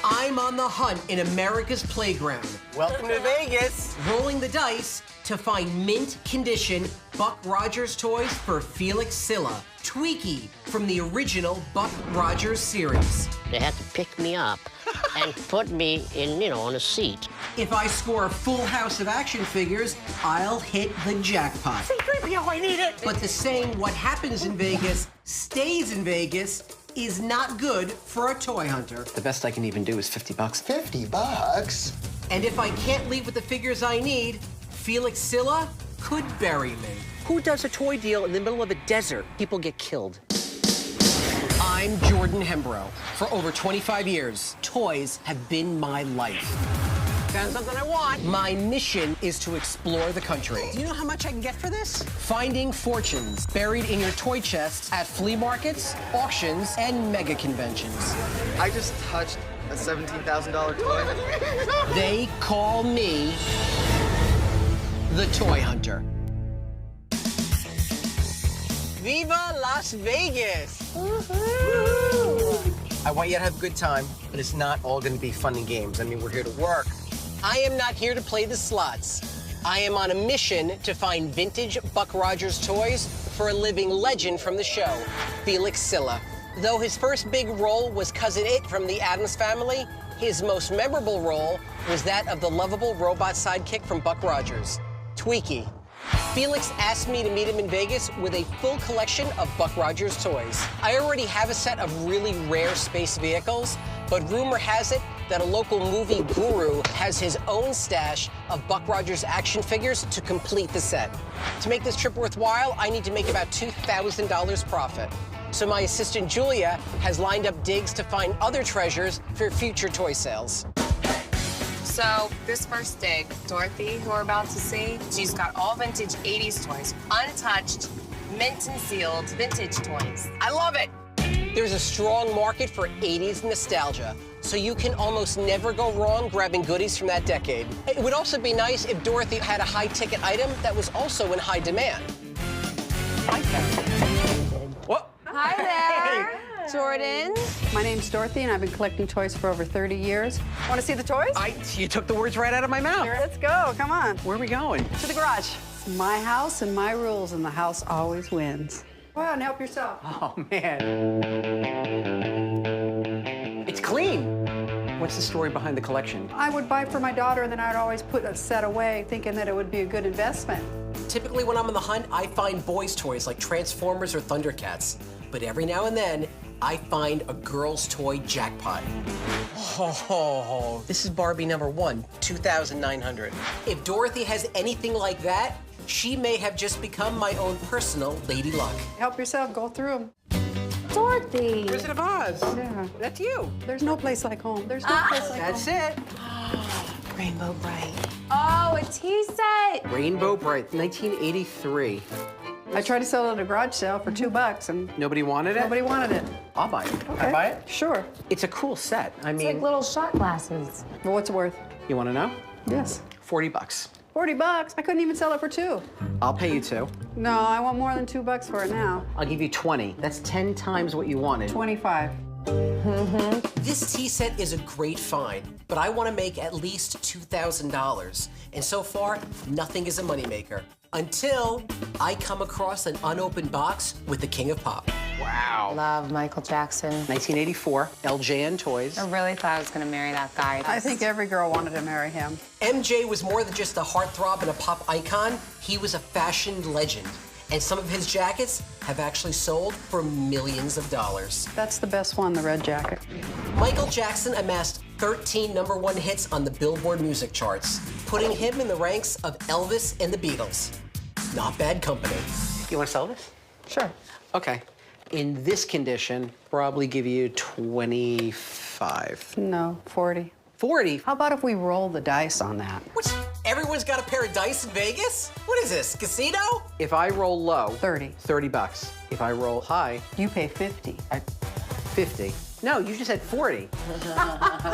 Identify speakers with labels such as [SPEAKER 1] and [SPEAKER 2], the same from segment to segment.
[SPEAKER 1] I'm on the hunt in America's playground,
[SPEAKER 2] Welcome to Vegas.
[SPEAKER 1] rolling the dice to find mint condition Buck Rodgers toys for Felix Silla, Tweaky from the original Buck Rodgers series.
[SPEAKER 3] They had to pick me up and put me in, on a seat.
[SPEAKER 1] If I score a full house of action figures, I'll hit the jackpot.
[SPEAKER 2] C-3PO, I need it.
[SPEAKER 1] But the saying, what happens in Vegas stays in Vegas, is not good for a toy hunter.
[SPEAKER 2] The best I can even do is 50 bucks.
[SPEAKER 4] 50 bucks?
[SPEAKER 1] And if I can't leave with the figures I need, Felix Silla could bury me.
[SPEAKER 2] Who does a toy deal in the middle of a desert? People get killed.
[SPEAKER 1] I'm Jordan Hembrow. For over 25 years, toys have been my life.
[SPEAKER 2] Found something I want.
[SPEAKER 1] My mission is to explore the country.
[SPEAKER 2] Do you know how much I can get for this?
[SPEAKER 1] Finding fortunes buried in your toy chests at flea markets, auctions, and mega conventions.
[SPEAKER 4] I just touched a $17,000 toy.
[SPEAKER 1] They call me the Toy Hunter.
[SPEAKER 2] Viva Las Vegas! I want you to have a good time, but it's not all going to be fun and games. I mean, we're here to work.
[SPEAKER 1] I am not here to play the slots. I am on a mission to find vintage Buck Rodgers toys for a living legend from the show, Felix Silla. Though his first big role was Cousin It from the Addams Family, his most memorable role was that of the lovable robot sidekick from Buck Rodgers, Tweaky. Felix asked me to meet him in Vegas with a full collection of Buck Rodgers toys. I already have a set of really rare space vehicles, but rumor has it that a local movie guru has his own stash of Buck Rodgers action figures to complete the set. To make this trip worthwhile, I need to make about $2,000 profit. So my assistant Julia has lined up digs to find other treasures for future toy sales.
[SPEAKER 5] So this first dig, Dorothy, who we're about to see, she's got all vintage 80s toys, untouched, mint and sealed vintage toys.
[SPEAKER 1] I love it. There's a strong market for 80s nostalgia, so you can almost never go wrong grabbing goodies from that decade. It would also be nice if Dorothy had a high-ticket item that was also in high demand. What?
[SPEAKER 5] Hi there, Jordan.
[SPEAKER 6] My name's Dorothy, and I've been collecting toys for over 30 years. Want to see the toys?
[SPEAKER 2] You took the words right out of my mouth.
[SPEAKER 6] Let's go, come on.
[SPEAKER 2] Where are we going?
[SPEAKER 6] To the garage. It's my house and my rules, and the house always wins. Go out and help yourself.
[SPEAKER 2] Oh, man. It's clean. What's the story behind the collection?
[SPEAKER 6] I would buy for my daughter, and then I'd always put a set away, thinking that it would be a good investment.
[SPEAKER 1] Typically, when I'm on the hunt, I find boys' toys like Transformers or Thundercats. But every now and then, I find a girl's toy jackpot. Oh, this is Barbie number 1, 2,900. If Dorothy has anything like that, she may have just become my own personal Lady Luck.
[SPEAKER 6] Help yourself, go through them.
[SPEAKER 5] Dorothy.
[SPEAKER 2] Wizard of Oz.
[SPEAKER 6] Yeah.
[SPEAKER 2] That's you.
[SPEAKER 6] There's no place like home. There's no place like
[SPEAKER 2] That's
[SPEAKER 6] home.
[SPEAKER 2] it.
[SPEAKER 1] Rainbow Bright.
[SPEAKER 5] Oh, a tea set.
[SPEAKER 2] Rainbow Bright, 1983.
[SPEAKER 6] I tried to sell it at a garage sale for $2, and
[SPEAKER 2] Nobody wanted it?
[SPEAKER 6] nobody wanted it.
[SPEAKER 2] I'll buy it.
[SPEAKER 6] Okay.
[SPEAKER 2] I buy it?
[SPEAKER 6] Sure.
[SPEAKER 2] It's a cool set. I
[SPEAKER 5] It's
[SPEAKER 2] mean,
[SPEAKER 5] like little shot glasses.
[SPEAKER 6] Well, what's it worth?
[SPEAKER 2] you want to know?
[SPEAKER 6] Yes.
[SPEAKER 2] 40 bucks.
[SPEAKER 6] 40 bucks. I couldn't even sell it for 2.
[SPEAKER 2] I'll pay you 2.
[SPEAKER 6] No, I want more than $2 for it now.
[SPEAKER 2] I'll give you 20. That's 10 times what you wanted.
[SPEAKER 6] 25.
[SPEAKER 1] This tea set is a great find, but I want to make at least $2,000. And so far, nothing is a moneymaker. Until I come across an unopened box with the King of Pop.
[SPEAKER 2] Wow.
[SPEAKER 5] Love Michael Jackson.
[SPEAKER 2] 1984, LJN Toys.
[SPEAKER 5] I really thought I was gonna marry that guy.
[SPEAKER 6] I think every girl wanted to marry him.
[SPEAKER 1] MJ was more than just a heartthrob and a pop icon. He was a fashion legend. And some of his jackets have actually sold for millions of dollars.
[SPEAKER 6] That's the best one, the red jacket.
[SPEAKER 1] Michael Jackson amassed 13 #1 hits on the Billboard music charts, putting him in the ranks of Elvis and the Beatles. Not bad company.
[SPEAKER 2] You want to sell this?
[SPEAKER 6] Sure.
[SPEAKER 2] Okay. In this condition, probably give you 25.
[SPEAKER 6] No, 40.
[SPEAKER 2] 40?
[SPEAKER 6] How about if we roll the dice on that?
[SPEAKER 1] What? Everyone's got a pair of dice in Vegas? What is this, casino?
[SPEAKER 2] If I roll low,
[SPEAKER 6] 30.
[SPEAKER 2] 30 bucks. If I roll high,
[SPEAKER 6] You pay 50.
[SPEAKER 2] 50. No, you just said 40.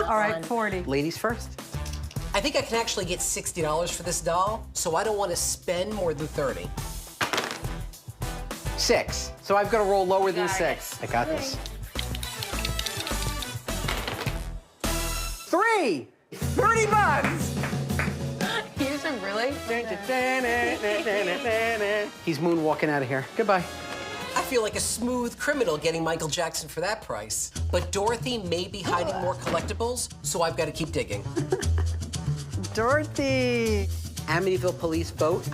[SPEAKER 6] All right, 40.
[SPEAKER 2] Ladies first.
[SPEAKER 1] I think I can actually get $60 for this doll, so I don't want to spend more than 30.
[SPEAKER 2] 6. So I've got to roll lower than 6. I got this. 3. 30 bucks.
[SPEAKER 5] You should really?
[SPEAKER 2] He's moonwalking out of here. Goodbye.
[SPEAKER 1] I feel like a smooth criminal getting Michael Jackson for that price. But Dorothy may be hiding more collectibles, so I've got to keep digging.
[SPEAKER 2] Dorothy. Amityville police boat.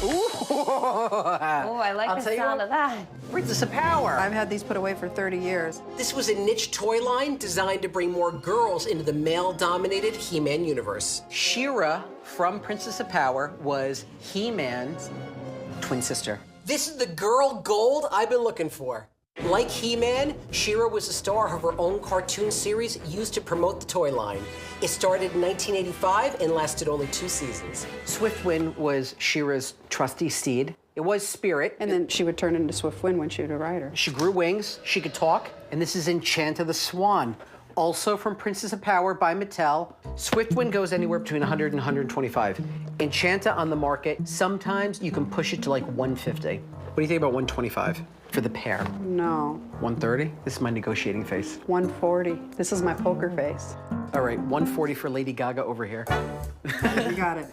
[SPEAKER 2] Ooh.
[SPEAKER 5] Oh, I like the sound of that.
[SPEAKER 2] Princess of Power.
[SPEAKER 6] I've had these put away for 30 years.
[SPEAKER 1] This was a niche toy line designed to bring more girls into the male-dominated He-Man universe.
[SPEAKER 2] She-Ra from Princess of Power was He-Man's twin sister.
[SPEAKER 1] This is the girl gold I've been looking for. Like He-Man, She-Ra was the star of her own cartoon series used to promote the toy line. It started in 1985 and lasted only 2 seasons.
[SPEAKER 2] Swiftwind was She-Ra's trusty steed. It was Spirit.
[SPEAKER 6] And then she would turn into Swiftwind when she would ride her.
[SPEAKER 2] She grew wings, she could talk, and this is Enchanta the Swan. Also from Princess of Power by Mattel. Swiftwind goes anywhere between 100 and 125. Enchanta on the market, sometimes you can push it to like 150. What do you think about 125 for the pair?
[SPEAKER 6] No.
[SPEAKER 2] 130? This is my negotiating face.
[SPEAKER 6] 140. This is my poker face.
[SPEAKER 2] All right, 140 for Lady Gaga over here.
[SPEAKER 6] You got it.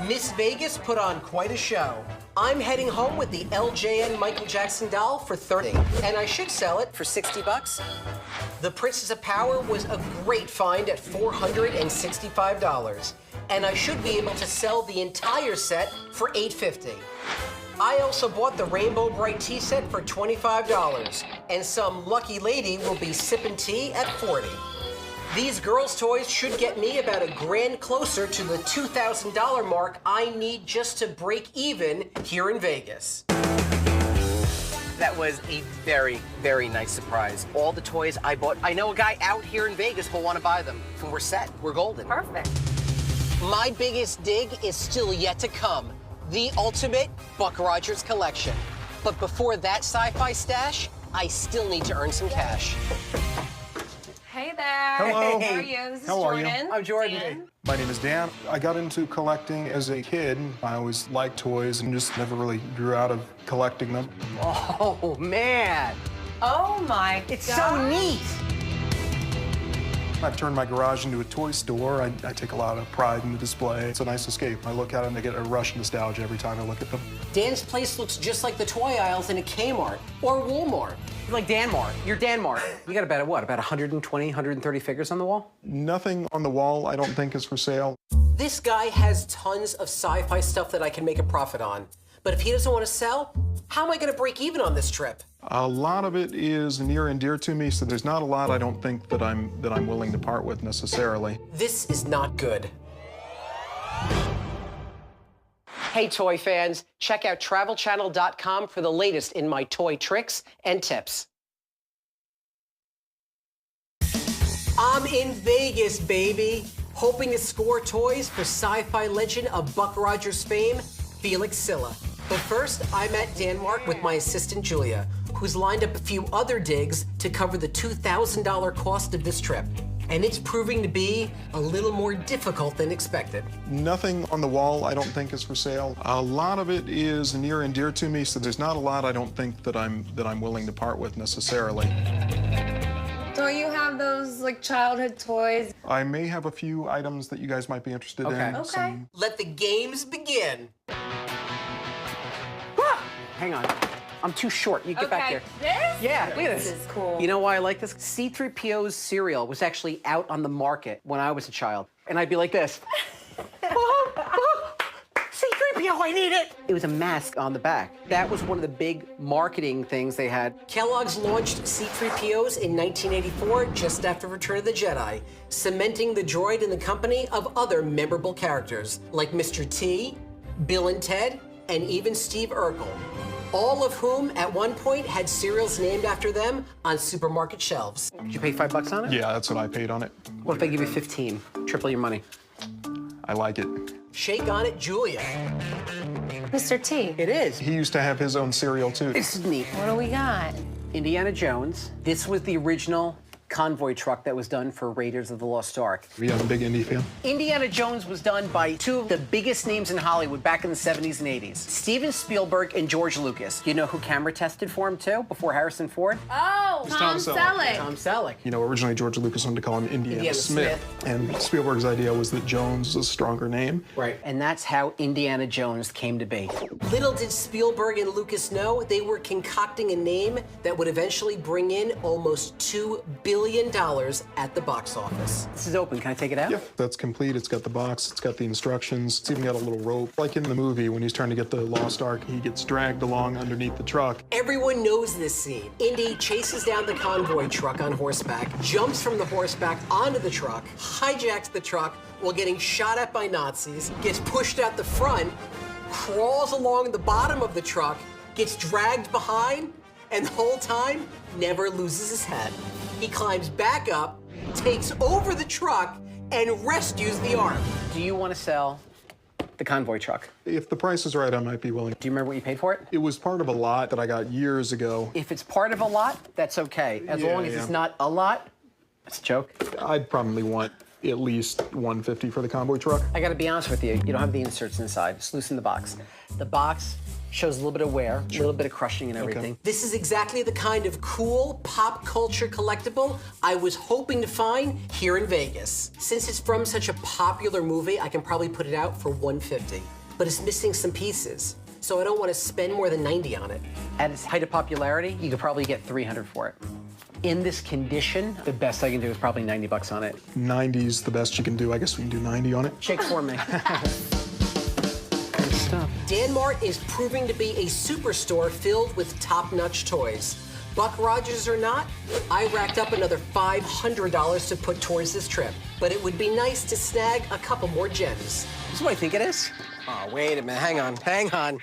[SPEAKER 1] Miss Vegas put on quite a show. I'm heading home with the LJN Michael Jackson doll for 30, and I should sell it for 60 bucks. The Princess of Power was a great find at $465, and I should be able to sell the entire set for $850. I also bought the Rainbow Bright tea set for $25, and some lucky lady will be sipping tea at $40. These girls' toys should get me about $1,000 closer to the $2,000 mark I need just to break even here in Vegas.
[SPEAKER 2] That was a very, very nice surprise. All the toys I bought, I know a guy out here in Vegas who'll want to buy them. And we're set, we're golden.
[SPEAKER 5] Perfect.
[SPEAKER 1] My biggest dig is still yet to come. The ultimate Buck Rodgers collection. But before that sci-fi stash, I still need to earn some cash.
[SPEAKER 5] Hey there.
[SPEAKER 7] Hello.
[SPEAKER 5] How are you? This is
[SPEAKER 7] How are you?
[SPEAKER 5] Jordan.
[SPEAKER 2] I'm Jordan.
[SPEAKER 5] Dan.
[SPEAKER 7] My name is Dan. I got into collecting as a kid. I always liked toys and just never really grew out of collecting them.
[SPEAKER 2] Oh, man.
[SPEAKER 5] Oh my
[SPEAKER 2] It's
[SPEAKER 5] God.
[SPEAKER 2] so neat.
[SPEAKER 7] I've turned my garage into a toy store. I take a lot of pride in the display. It's a nice escape. I look at them and I get a rush of nostalgia every time I look at them.
[SPEAKER 1] Dan's place looks just like the toy aisles in a Kmart or Walmart.
[SPEAKER 2] You're like Danmar. You're Danmar. You got about, what, about 120, 130 figures on the wall?
[SPEAKER 7] Nothing on the wall I don't think is for sale.
[SPEAKER 1] This guy has tons of sci-fi stuff that I can make a profit on. But if he doesn't want to sell, how am I going to break even on this trip?
[SPEAKER 7] A lot of it is near and dear to me, so there's not a lot I don't think that I'm willing to part with necessarily.
[SPEAKER 1] This is not good.
[SPEAKER 2] Hey, toy fans, check out travelchannel.com for the latest in my toy tricks and tips.
[SPEAKER 1] I'm in Vegas, baby, hoping to score toys for sci-fi legend of Buck Rodgers fame, Felix Silla. But first, I'm at Danmark with my assistant, Julia, who's lined up a few other digs to cover the $2,000 cost of this trip. And it's proving to be a little more difficult than expected.
[SPEAKER 7] Nothing on the wall I don't think is for sale. A lot of it is near and dear to me, so there's not a lot I don't think that I'm willing to part with necessarily.
[SPEAKER 5] Don't you have those like childhood toys?
[SPEAKER 7] I may have a few items that you guys might be interested
[SPEAKER 2] Okay.
[SPEAKER 7] in.
[SPEAKER 5] Okay.
[SPEAKER 1] Let the games begin.
[SPEAKER 2] Hang on. I'm too short. You get back
[SPEAKER 5] Okay.
[SPEAKER 2] there.
[SPEAKER 5] This?
[SPEAKER 2] Yeah, look at this.
[SPEAKER 5] This is cool.
[SPEAKER 2] You know why I like this? C-3PO's cereal was actually out on the market when I was a child. And I'd be like this. C-3PO, I need it! It was a mask on the back. That was one of the big marketing things they had.
[SPEAKER 1] Kellogg's launched C-3POs in 1984, just after Return of the Jedi, cementing the droid in the company of other memorable characters, like Mr. T, Bill and Ted, and even Steve Urkel. All of whom, at one point, had cereals named after them on supermarket shelves.
[SPEAKER 2] Did you pay $5 on it?
[SPEAKER 7] Yeah, that's what I paid on it.
[SPEAKER 2] What if I give you 15? Triple your money.
[SPEAKER 7] I like it.
[SPEAKER 1] Shake on it, Julia.
[SPEAKER 5] Mr. T.
[SPEAKER 2] It is.
[SPEAKER 7] He used to have his own cereal, too.
[SPEAKER 2] This is neat.
[SPEAKER 5] What do we got?
[SPEAKER 2] Indiana Jones. This was the original convoy truck that was done for Raiders of the Lost Ark.
[SPEAKER 7] Are you a big Indy fan?
[SPEAKER 2] Indiana Jones was done by two of the biggest names in Hollywood back in the 70s and 80s. Steven Spielberg and George Lucas. You know who camera tested for him too, before Harrison Ford?
[SPEAKER 5] Oh, Tom Selleck.
[SPEAKER 2] Tom Selleck.
[SPEAKER 7] You know, originally George Lucas wanted to call him Indiana Smith. And Spielberg's idea was that Jones was a stronger name.
[SPEAKER 2] Right. And that's how Indiana Jones came to be.
[SPEAKER 1] Little did Spielberg and Lucas know they were concocting a name that would eventually bring in almost $2 billion at the box office.
[SPEAKER 2] This is open. Can I take it out?
[SPEAKER 7] Yeah, that's complete. It's got the box, it's got the instructions, it's even got a little rope. Like in the movie, when he's trying to get the Lost Ark, he gets dragged along underneath the truck.
[SPEAKER 1] Everyone knows this scene. Indy chases down the convoy truck on horseback, jumps from the horseback onto the truck, hijacks the truck while getting shot at by Nazis, gets pushed out the front, crawls along the bottom of the truck, gets dragged behind, and the whole time never loses his head. He climbs back up, takes over the truck, and rescues the Ark.
[SPEAKER 2] Do you want to sell the convoy truck?
[SPEAKER 7] If the price is right, I might be willing.
[SPEAKER 2] Do you remember what you paid for it?
[SPEAKER 7] It was part of a lot that I got years ago.
[SPEAKER 2] If it's part of a lot, that's okay. As long as it's not a lot, it's a joke.
[SPEAKER 7] I'd probably want at least $150 for the convoy truck.
[SPEAKER 2] I gotta be honest with you, you don't have the inserts inside. Just loosen the box. The box shows a little bit of wear, a little bit of crushing and everything.
[SPEAKER 1] This is exactly the kind of cool pop culture collectible I was hoping to find here in Vegas. Since it's from such a popular movie, I can probably put it out for $150. But it's missing some pieces, so I don't want to spend more than $90 on it.
[SPEAKER 2] At its height of popularity, you could probably get $300 for it. In this condition, the best I can do is probably $90 on it.
[SPEAKER 7] 90's the best you can do. I guess we can do 90 on it.
[SPEAKER 2] Shake for me. Good stuff.
[SPEAKER 1] Danmart is proving to be a superstore filled with top-notch toys. Buck Rodgers or not, I racked up another $500 to put towards this trip. But it would be nice to snag a couple more gems.
[SPEAKER 2] This is what I think it is.
[SPEAKER 1] Oh, wait a minute, hang on.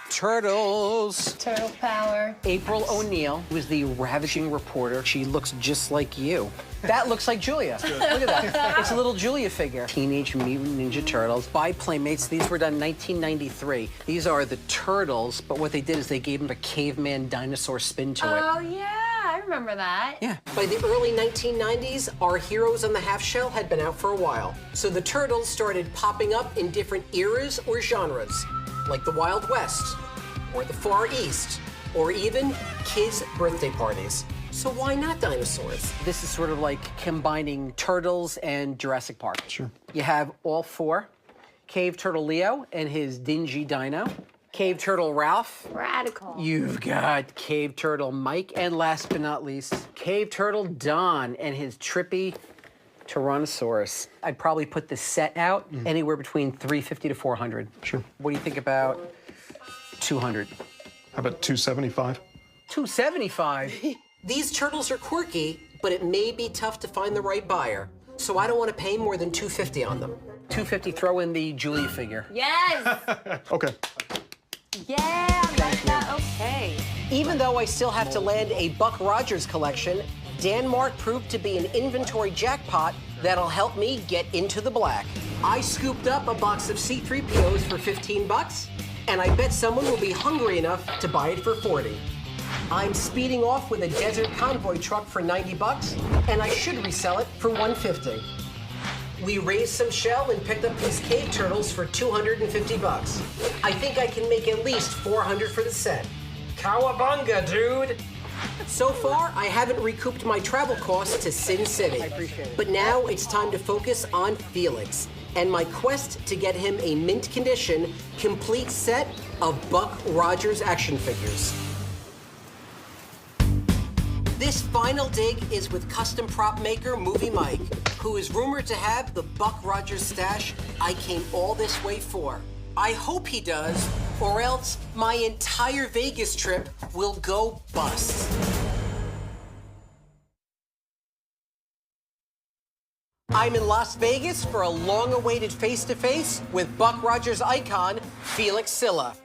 [SPEAKER 1] Turtles.
[SPEAKER 5] Turtle power.
[SPEAKER 2] April O'Neil was the ravishing reporter. She looks just like you. That looks like Julia. Look at that. It's a little Julia figure. Teenage Mutant Ninja Turtles by Playmates. These were done in 1993. These are the Turtles, but what they did is they gave them a caveman dinosaur spin to it.
[SPEAKER 5] Oh, yeah, I remember that.
[SPEAKER 2] Yeah.
[SPEAKER 1] By the early 1990s, our heroes on the half shell had been out for a while. So the Turtles started popping up in different eras or genres, like the Wild West, or the Far East, or even kids' birthday parties. So why not dinosaurs?
[SPEAKER 2] This is sort of like combining Turtles and Jurassic Park.
[SPEAKER 7] Sure.
[SPEAKER 2] You have all four. Cave Turtle Leo and his dingy dino. Cave Turtle Ralph.
[SPEAKER 5] Radical.
[SPEAKER 2] You've got Cave Turtle Mike, and last but not least, Cave Turtle Don and his trippy Tyrannosaurus. I'd probably put the set out anywhere between $350 to $400.
[SPEAKER 7] Sure.
[SPEAKER 2] What do you think about $200?
[SPEAKER 7] How about $275?
[SPEAKER 2] $275?
[SPEAKER 1] These turtles are quirky, but it may be tough to find the right buyer. So I don't want to pay more than $250 on them.
[SPEAKER 2] $250, throw in the Julia figure.
[SPEAKER 5] Yes.
[SPEAKER 7] Okay.
[SPEAKER 5] Yeah, that's that. Okay.
[SPEAKER 1] Even though I still have to land a Buck Rodgers collection, Danmart proved to be an inventory jackpot that'll help me get into the black. I scooped up a box of C-3POs for $15, and I bet someone will be hungry enough to buy it for $40. I'm speeding off with a desert convoy truck for $90, and I should resell it for $150. We raised some shell and picked up these cave turtles for $250. I think I can make at least $400 for the set. Cowabunga, dude! So far, I haven't recouped my travel costs to Sin City.
[SPEAKER 2] I appreciate it.
[SPEAKER 1] But now it's time to focus on Felix and my quest to get him a mint condition, complete set of Buck Rodgers action figures. This final dig is with custom prop maker Movie Mike, who is rumored to have the Buck Rodgers stash I came all this way for. I hope he does, or else my entire Vegas trip will go bust. I'm in Las Vegas for a long-awaited face-to-face with Buck Rodgers icon, Felix Silla.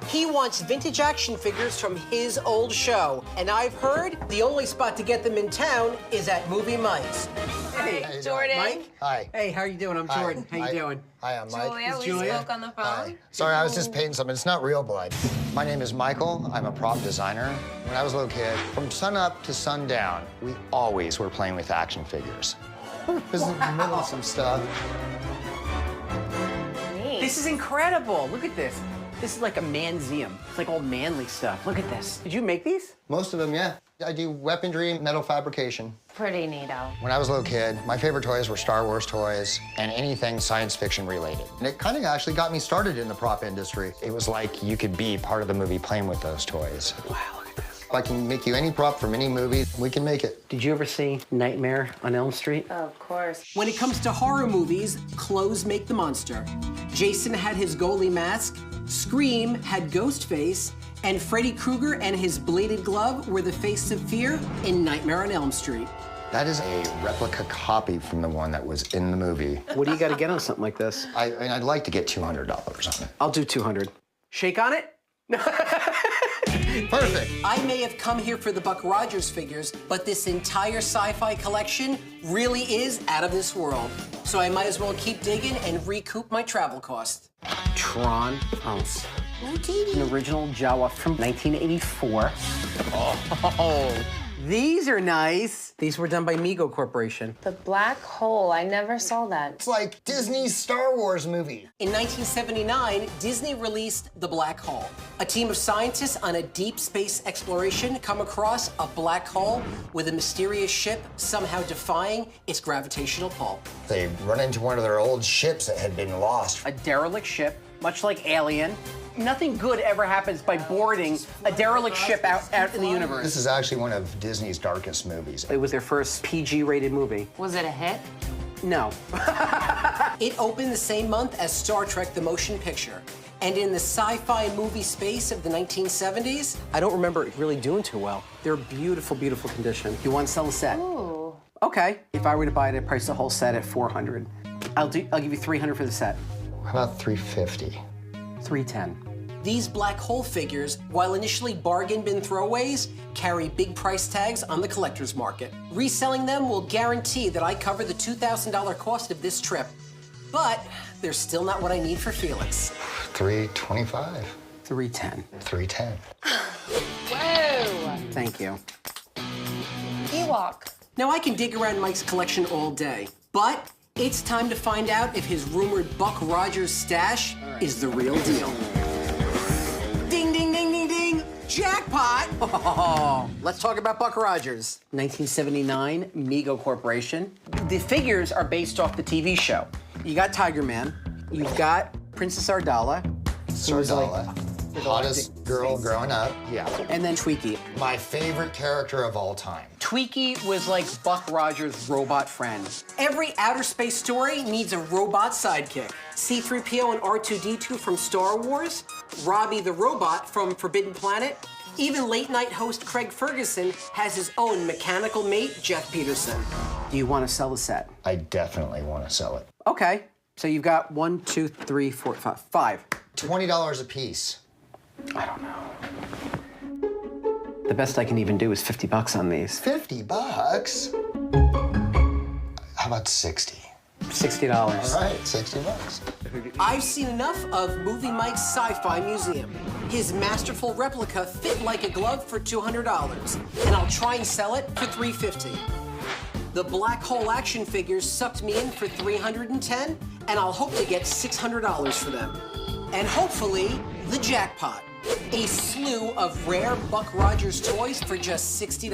[SPEAKER 1] He wants vintage action figures from his old show, and I've heard the only spot to get them in town is at Movie Mike's.
[SPEAKER 2] Hi.
[SPEAKER 5] Jordan.
[SPEAKER 2] Mike?
[SPEAKER 8] Hi.
[SPEAKER 2] Hey, how are you doing? I'm Jordan. How you doing?
[SPEAKER 8] Hi, I'm Mike.
[SPEAKER 5] Julia, we
[SPEAKER 2] Julia?
[SPEAKER 5] spoke on the phone.
[SPEAKER 8] Hi. Sorry, I was just painting something. It's not real blood. My name is Michael. I'm a prop designer. When I was a little kid, from sun up to sundown, we always were playing with action figures. Just in the middle of some stuff.
[SPEAKER 2] This is incredible. Look at this. This is like a manseum. It's like all manly stuff. Look at this. Did you make these?
[SPEAKER 8] Most of them, yeah. I do weaponry, metal fabrication.
[SPEAKER 5] Pretty neato.
[SPEAKER 8] When I was a little kid, my favorite toys were Star Wars toys and anything science fiction related. And it kind of actually got me started in the prop industry. It was like you could be part of the movie playing with those toys.
[SPEAKER 2] Wow, look at this.
[SPEAKER 8] I can make you any prop from any movie. We can make it.
[SPEAKER 2] Did you ever see Nightmare on Elm Street?
[SPEAKER 5] Of course.
[SPEAKER 1] When it comes to horror movies, clothes make the monster. Jason had his goalie mask, Scream had Ghostface, and Freddy Krueger and his bladed glove were the face of fear in Nightmare on Elm Street.
[SPEAKER 8] That is a replica copy from the one that was in the movie.
[SPEAKER 2] What do you got to get on something like this?
[SPEAKER 8] I'd like to get $200 on it.
[SPEAKER 2] I'll do 200. Shake on it?
[SPEAKER 8] Perfect.
[SPEAKER 1] I may have come here for the Buck Rodgers figures, but this entire sci-fi collection really is out of this world. So I might as well keep digging and recoup my travel costs.
[SPEAKER 2] Tron. Oh. An original Jawa from 1984. Oh, these are nice. These were done by Mego Corporation.
[SPEAKER 5] The black hole, I never saw that.
[SPEAKER 8] It's like Disney's Star Wars movie.
[SPEAKER 1] In 1979, Disney released The Black Hole. A team of scientists on a deep space exploration come across a black hole with a mysterious ship somehow defying its gravitational pull.
[SPEAKER 8] They run into one of their old ships that had been lost.
[SPEAKER 2] A derelict ship, much like Alien. Nothing good ever happens by boarding a derelict ship out in the universe.
[SPEAKER 8] This is actually one of Disney's darkest movies.
[SPEAKER 2] It was their first PG-rated movie.
[SPEAKER 5] Was it a hit?
[SPEAKER 2] No.
[SPEAKER 1] It opened the same month as Star Trek: The Motion Picture. And in the sci-fi movie space of the 1970s,
[SPEAKER 2] I don't remember it really doing too well. They're beautiful, beautiful condition. You want to sell a set?
[SPEAKER 5] Ooh.
[SPEAKER 2] Okay. If I were to buy it, I'd price the whole set at $400. I'll give you $300 for the set.
[SPEAKER 8] How about $350?
[SPEAKER 2] $310.
[SPEAKER 1] these black hole figures, while initially bargain bin throwaways, carry big price tags on the collector's market. Reselling them will guarantee that I cover the $2,000 cost of this trip. But they're still not what I need for Felix.
[SPEAKER 8] $325.
[SPEAKER 2] $310.
[SPEAKER 8] $310.
[SPEAKER 5] Whoa!
[SPEAKER 2] Thank you.
[SPEAKER 5] Ewok.
[SPEAKER 1] Now, I can dig around Mike's collection all day, but it's time to find out if his rumored Buck Rodgers stash is the real deal. Ding, ding, ding, ding, ding! Jackpot!
[SPEAKER 2] Oh, let's talk about Buck Rodgers. 1979, Mego Corporation. The figures are based off the TV show. You got Tiger Man, you've got Princess Ardala.
[SPEAKER 8] Sardella. Hottest girl growing up. Yeah.
[SPEAKER 2] And then Tweaky.
[SPEAKER 8] My favorite character of all time.
[SPEAKER 2] Tweaky was like Buck Rodgers' robot friend.
[SPEAKER 1] Every outer space story needs a robot sidekick. C-3PO and R2-D2 from Star Wars, Robbie the Robot from Forbidden Planet, even late-night host Craig Ferguson has his own mechanical mate, Jeff Peterson.
[SPEAKER 2] Do you want to sell the set?
[SPEAKER 8] I definitely want to sell it.
[SPEAKER 2] Okay, so you've got 1, 2, 3, 4, 5. 5.
[SPEAKER 8] $20 a piece.
[SPEAKER 2] I don't know. The best I can even do is $50 on these.
[SPEAKER 8] $50? How about 60?
[SPEAKER 2] $60.
[SPEAKER 8] All right, $60.
[SPEAKER 1] I've seen enough of Movie Mike's Sci-Fi Museum. His masterful replica fit like a glove for $200, and I'll try and sell it for $350. The black hole action figures sucked me in for $310, and I'll hope to get $600 for them. And hopefully, the jackpot. A slew of rare Buck Rodgers toys for just $60.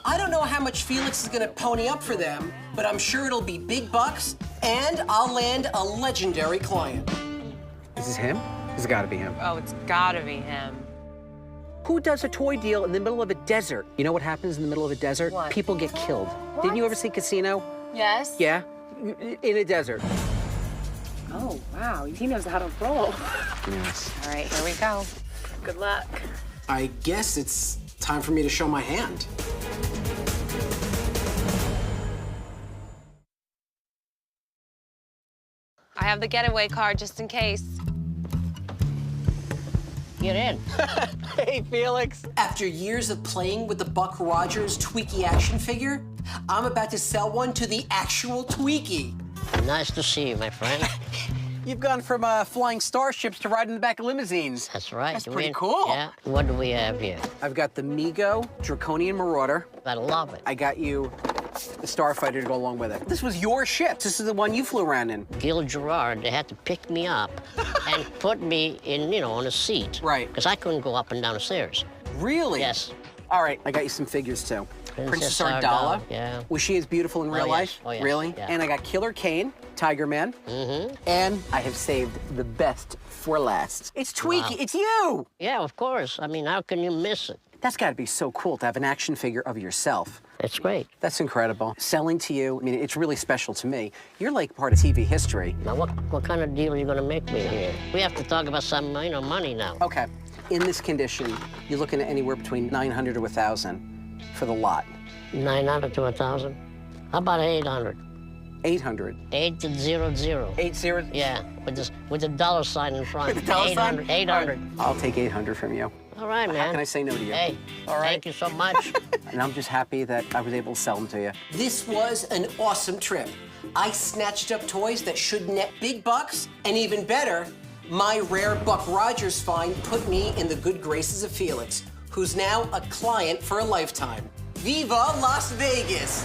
[SPEAKER 1] I don't know how much Felix is gonna pony up for them, but I'm sure it'll be big bucks, and I'll land a legendary client.
[SPEAKER 2] Is this him? It's gotta be him.
[SPEAKER 5] Oh, it's gotta be him.
[SPEAKER 2] Who does a toy deal in the middle of a desert? You know what happens in the middle of a desert?
[SPEAKER 5] What?
[SPEAKER 2] People get killed. Didn't you ever see Casino?
[SPEAKER 5] Yes?
[SPEAKER 2] Yeah, in a desert.
[SPEAKER 5] Oh, wow. He knows how to roll.
[SPEAKER 2] Yes.
[SPEAKER 5] All right, here we go. Good luck.
[SPEAKER 1] I guess it's time for me to show my hand.
[SPEAKER 5] I have the getaway card just in case.
[SPEAKER 3] You're in.
[SPEAKER 2] Hey, Felix.
[SPEAKER 1] After years of playing with the Buck Rodgers Tweaky action figure, I'm about to sell one to the actual Tweaky.
[SPEAKER 3] Nice to see you, my friend.
[SPEAKER 2] You've gone from flying starships to riding in the back of limousines.
[SPEAKER 3] That's right.
[SPEAKER 2] That's pretty cool.
[SPEAKER 3] Yeah. What do we have here?
[SPEAKER 2] I've got the Migo Draconian Marauder.
[SPEAKER 3] I love it.
[SPEAKER 2] I got you the Starfighter to go along with it. This was your ship. This is the one you flew around in.
[SPEAKER 3] Gil Gerard, they had to pick me up and put me in, on a seat.
[SPEAKER 2] Right.
[SPEAKER 3] Because I couldn't go up and down the stairs.
[SPEAKER 2] Really?
[SPEAKER 3] Yes.
[SPEAKER 2] All right, I got you some figures, too.
[SPEAKER 3] Princess
[SPEAKER 2] Ardala.
[SPEAKER 3] Yeah.
[SPEAKER 2] Was she as beautiful in real
[SPEAKER 3] yes.
[SPEAKER 2] life?
[SPEAKER 3] Oh, yes.
[SPEAKER 2] Really?
[SPEAKER 3] Yeah.
[SPEAKER 2] And I got Killer Kane, Tiger Man.
[SPEAKER 3] Mm-hmm.
[SPEAKER 2] And I have saved the best for last. It's Tweaky.
[SPEAKER 3] Wow.
[SPEAKER 2] It's you.
[SPEAKER 3] Yeah, of course. I mean, how can you miss it?
[SPEAKER 2] That's got to be so cool to have an action figure of yourself.
[SPEAKER 3] It's great.
[SPEAKER 2] That's incredible. Selling to you, I mean, it's really special to me. You're like part of TV history.
[SPEAKER 3] Now, what kind of deal are you going to make me here? We have to talk about some, money now.
[SPEAKER 2] Okay. In this condition, you're looking at anywhere between 900 to 1,000 for the lot.
[SPEAKER 3] 900 to 1,000? How about 800?
[SPEAKER 2] 800.
[SPEAKER 3] 800.
[SPEAKER 2] 80?
[SPEAKER 3] Yeah, with the dollar sign in front.
[SPEAKER 2] With the dollar sign?
[SPEAKER 3] 800.
[SPEAKER 2] I'll take 800 from you.
[SPEAKER 3] All right, man.
[SPEAKER 2] How can I say no to you?
[SPEAKER 3] Hey,
[SPEAKER 2] all right.
[SPEAKER 3] Thank you so much.
[SPEAKER 2] And I'm just happy that I was able to sell them to you.
[SPEAKER 1] This was an awesome trip. I snatched up toys that should net big bucks, and even better, my rare Buck Rodgers find put me in the good graces of Felix, who's now a client for a lifetime. Viva Las Vegas!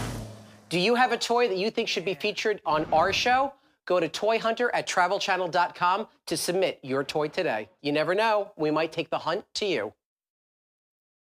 [SPEAKER 1] Do you have a toy that you think should be featured on our show? Go to toyhunter@travelchannel.com to submit your toy today. You never know, we might take the hunt to you.